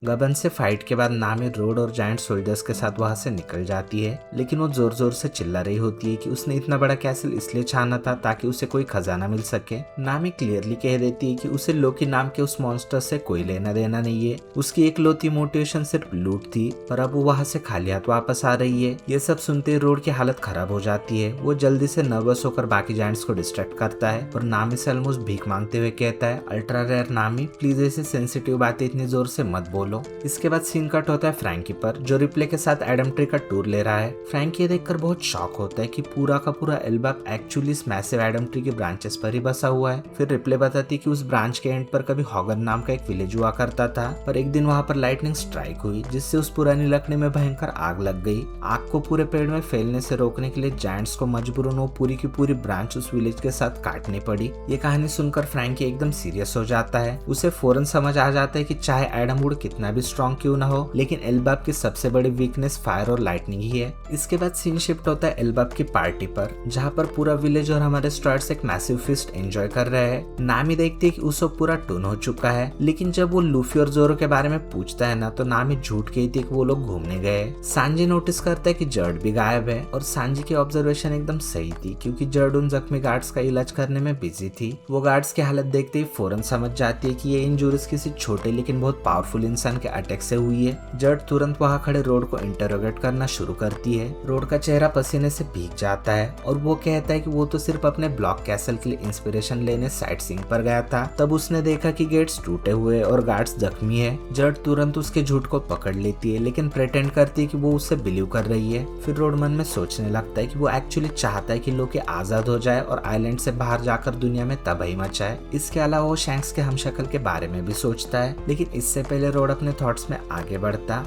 गबन से फाइट के बाद नामी रोड और जायंट सोल्जर्स के साथ वहां से निकल जाती है, लेकिन वो जोर जोर से चिल्ला रही होती है कि उसने इतना बड़ा कैसल इसलिए छाना था ताकि उसे कोई खजाना मिल सके। नामी क्लियरली कह देती है कि उसे लोकी नाम के उस मॉन्स्टर से कोई लेना देना नहीं है, उसकी एकलौती मोटिवेशन सिर्फ लूट थी, पर अब वो वहां से खाली हाथ वापस आ रही है। ये सब सुनते रोड की हालत खराब हो जाती है। वो जल्दी से नर्वस होकर बाकी जायंट्स को डिस्ट्रैक्ट करता है और नामी से ऑलमोस्ट भीख मांगते हुए कहता है, अल्ट्रा रेयर नामी, प्लीज ऐसी सेंसिटिव बातें इतनी जोर से मत बोलो। इसके बाद सीन कट होता है फ्रैंकी पर, जो रिप्ले के साथ एडम ट्री का टूर ले रहा है। फ्रैंकी देखकर बहुत शॉक होता है कि पूरा का पूरा एल्बम एक्चुअली इस मैसिव एडम ट्री के ब्रांचेस पर ही बसा हुआ है। फिर रिप्ले बताती है कि उस ब्रांच के एंड पर कभी हॉगन नाम का एक विलेज हुआ करता था, पर एक दिन वहां पर लाइटनिंग स्ट्राइक हुई जिससे उस पुरानी लकड़ी में भयंकर आग लग गई। आग को पूरे पेड़ में फैलने से रोकने के लिए जायंट्स को मजबूरन वो पूरी की पूरी ब्रांच उस विलेज के साथ काटनी पड़ी। ये कहानी सुनकर फ्रैंकी एकदम सीरियस हो जाता है। उसे फौरन समझ आ जाता है कि चाहे एडम वुड कितना भी स्ट्रॉन्ग क्यों ना हो, लेकिन एल्बाब की सबसे बड़ी वीकनेस फायर और लाइटनिंग ही है। इसके बाद सीन शिफ्ट होता है एल्बाब की पार्टी पर, जहाँ पर पूरा विलेज और हमारे स्टार्स एक मैसिव फीस्ट एंजॉय कर रहे हैं। नामी देखती है कि उसको पूरा टून हो चुका है, लेकिन जब वो लूफी और जोरो के बारे में पूछता है ना, तो नामी झूठ कहती है कि वो लोग घूमने गए। सांजी नोटिस करता है कि जर्ड भी गायब है, और सांजी की ऑब्जर्वेशन एकदम सही थी, क्योंकि जर्ड उन जख्मी गार्ड्स का इलाज करने में बिजी थी। वो गार्ड्स की हालत देखते ही फौरन समझ जाती है कि ये इंजुरीज किसी छोटे लेकिन बहुत पावरफुल इंसान के अटैक से हुई है। जर्ड तुरंत वहां खड़े रोड को इंटरोगेट करना शुरू करती है। रोड का चेहरा पसीने से भीग जाता है और वो कहता है कि वो तो सिर्फ अपने ब्लॉक कैसल के लिए इंस्पिरेशन लेने साइट सीइंग पर गया था। तब उसने देखा कि गेट्स टूटे हुए और गार्ड्स जख्मी है। जर्ड तुरंत उसके झूठ को पकड़ लेती है, लेकिन प्रेटेंड करती है कि वो उससे बिलीव कर रही है। फिर रोड मन में सोचने लगता है कि वो एक्चुअली चाहता है कि लोकी आजाद हो जाए और आइलैंड से बाहर जाकर दुनिया में तबाही मचाए। इसके अलावा वो शैंक्स के हमशक्ल के बारे में भी सोचता है, लेकिन इससे पहले रोड अपने थॉट्स में आगे बढ़ता।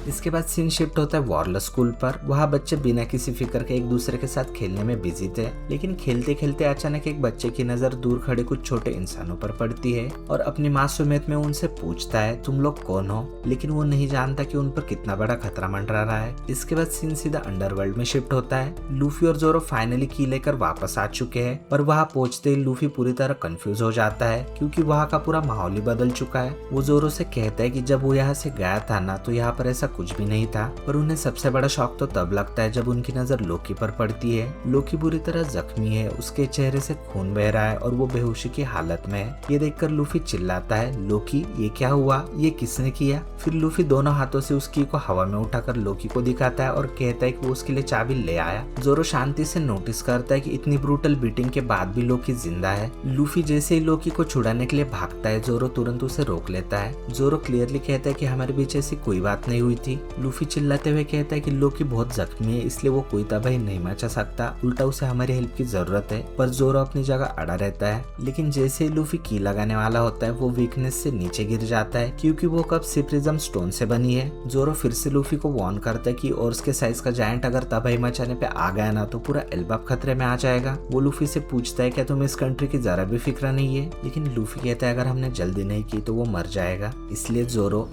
इसके बाद सीन शिफ्ट होता है वॉरलेस स्कूल पर। वहाँ बच्चे बिना किसी फिक्र के एक दूसरे के साथ खेलने में बिजी थे, लेकिन खेलते खेलते अचानक एक बच्चे की नजर दूर खड़े कुछ छोटे इंसानों पर पड़ती है और अपनी मासूमियत में उनसे पूछता है, तुम लोग कौन हो? लेकिन वो नहीं जानता कि उन पर कितना बड़ा खतरा मंडरा रहा है। इसके बाद सीन सीधा अंडरवर्ल्ड में शिफ्ट होता है। लूफी और जोरो फाइनली की लेकर वापस आ चुके हैं, पर वहाँ पहुंचते ही लूफी पूरी तरह कंफ्यूज हो जाता है, क्योंकि वहाँ का पूरा माहौल ही बदल चुका है। वो जोरो से कहता है कि जब वो यहाँ से गया था ना, तो यहाँ पर ऐसा कुछ भी नहीं था। पर उन्हें सबसे बड़ा शॉक तो तब लगता है जब उनकी नजर लोकी पर पड़ती है। लोकी बुरी तरह जख्मी है, उसके चेहरे से खून बह रहा है और वो बेहोशी की हालत में है। ये देखकर लूफी चिल्लाता है, लोकी ये क्या हुआ? ये किसने किया? फिर लूफी दोनों हाथों से उस की को हवा में उठाकर लोकी को दिखाता है और कहता है कि वो उसके लिए चाबी ले आया। जोरो शांति से नोटिस करता है कि इतनी ब्रूटल बीटिंग के बाद भी लोकी जिंदा है। लूफी जैसे ही लोकी को छुड़ाने के लिए भागता है, जोरो तुरंत उसे रोक लेता है। जोरो क्लियरली कहता है कि हमारे बीच ऐसी कोई बात नहीं हुई थी। लूफी चिल्लाते हुए कहता है कि लोकी बहुत जख्मी है, इसलिए वो कोई तबाही नहीं मचा सकता, उल्टा उसे हमारी हेल्प की जरूरत है। पर जोरो अपनी जगह अड़ा रहता है। लेकिन जैसे ही लूफी की लगाने वाला होता है, वो वीकनेस से नीचे गिर जाता है, क्योंकि वो कप सिप्रिज्म स्टोन से बनी है। जोरो फिर से लूफी को वार्न करता है कि और उसके साइज का जायंट अगर तबाही मचाने पे आ गया ना, तो पूरा एल्बाब खतरे में आ जाएगा। वो लूफी से पूछता है क्या तुम्हें इस कंट्री की जरा भी फिक्र नहीं है? लेकिन लूफी कहता है अगर हमने जल्दी नहीं की तो वो मर जाएगा। इसलिए जोरो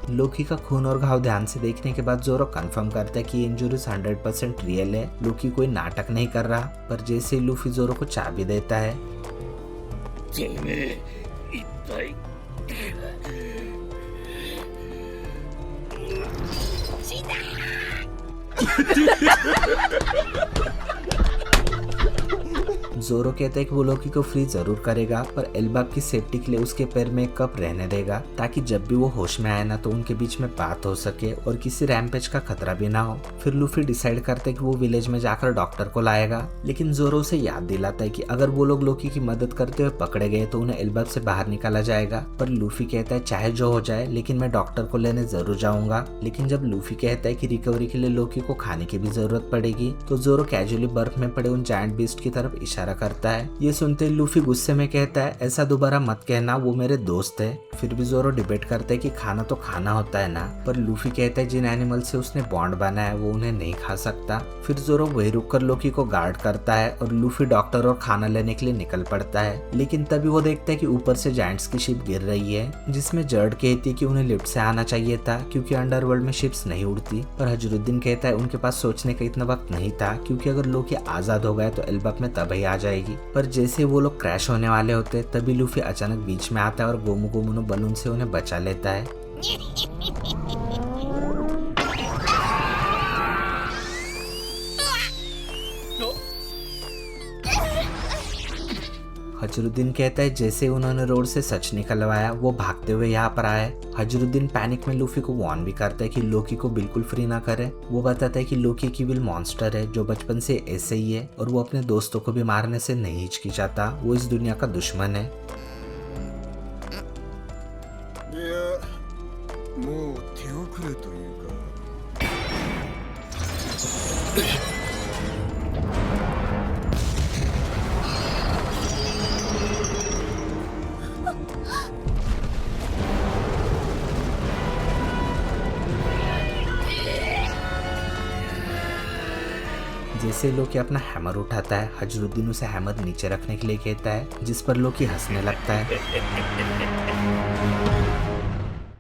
लोकी का खून और घाव ध्यान से देखने के बाद जोरो कंफर्म करता है कि इंजुरीज 100% रियल है। लोकी कोई नाटक नहीं कर रहा। पर जैसे ही लूफी जोरो को चाबी देता है, जोरो कहता है कि वो लोकी को फ्री जरूर करेगा, पर एल्बाब की सेफ्टी के लिए उसके पैर में एक कप रहने देगा, ताकि जब भी वो होश में आए ना, तो उनके बीच में बात हो सके और किसी रैम्पेज का खतरा भी ना हो। फिर लूफी डिसाइड करता है कि वो विलेज में जाकर डॉक्टर को लाएगा, लेकिन जोरो उसे याद दिलाता है कि अगर वो लोग लोकी की मदद करते हुए पकड़े गए तो उन्हें एल्बाब से बाहर निकाला जाएगा। पर लूफी कहता है चाहे जो हो जाए, लेकिन मैं डॉक्टर को लेने जरूर जाऊंगा। लेकिन जब लूफी कहता है कि रिकवरी के लिए लोकी को खाने की भी जरूरत पड़ेगी, तो जोरो कैजुअली बर्फ में पड़े उन जायंट बीस्ट की तरफ इशारा करता है। ये सुनते ही लूफी गुस्से में कहता है, ऐसा दोबारा मत कहना, वो मेरे दोस्त है। फिर भी जोरो डिबेट करता है कि खाना तो खाना होता है ना, पर लूफी कहता है जिन एनिमल से उसने बॉन्ड बना है वो उन्हें नहीं खा सकता। फिर जोरो वही रुककर लोकी को गार्ड करता है और लूफी डॉक्टर और खाना लेने के लिए निकल पड़ता है। लेकिन तभी वो देखता है कि ऊपर से जायंट्स की शिप गिर रही है, जिसमें जर्ड कहती है कि उन्हें लिफ्ट से आना चाहिए था क्योंकि अंडरवर्ल्ड में शिप्स नहीं उड़ती। पर हजरुद्दीन कहता है उनके पास सोचने का इतना वक्त नहीं था, क्योंकि अगर लोकी आजाद हो गए तो एल्बक में तबाही आ जाएगी। पर जैसे वो लोग क्रैश होने वाले होते तभी लूफी अचानक बीच में आता है और गोमू गोमू बलून से उन्हें बचा लेता है। हजरुद्दीन कहता है जैसे उन्होंने रोड से सच निकलवाया वो भागते हुए यहाँ पर आए। हजरुद्दीन पैनिक में लूफी को वार्न भी करता है कि लोकी को बिल्कुल फ्री ना करे। वो बताता है कि लोकी की विल मॉन्स्टर है जो बचपन से ऐसे ही है और वो अपने दोस्तों को भी मारने से नहीं हिचकिचाता, वो इस दुनिया का दुश्मन है। いや、もう手遅れというか。जैसे लोकी अपना हैमर उठाता है, हजरुद्दीन उसे हैमर नीचे रखने के लिए कहता है, जिस पर लोकी हंसने लगता है।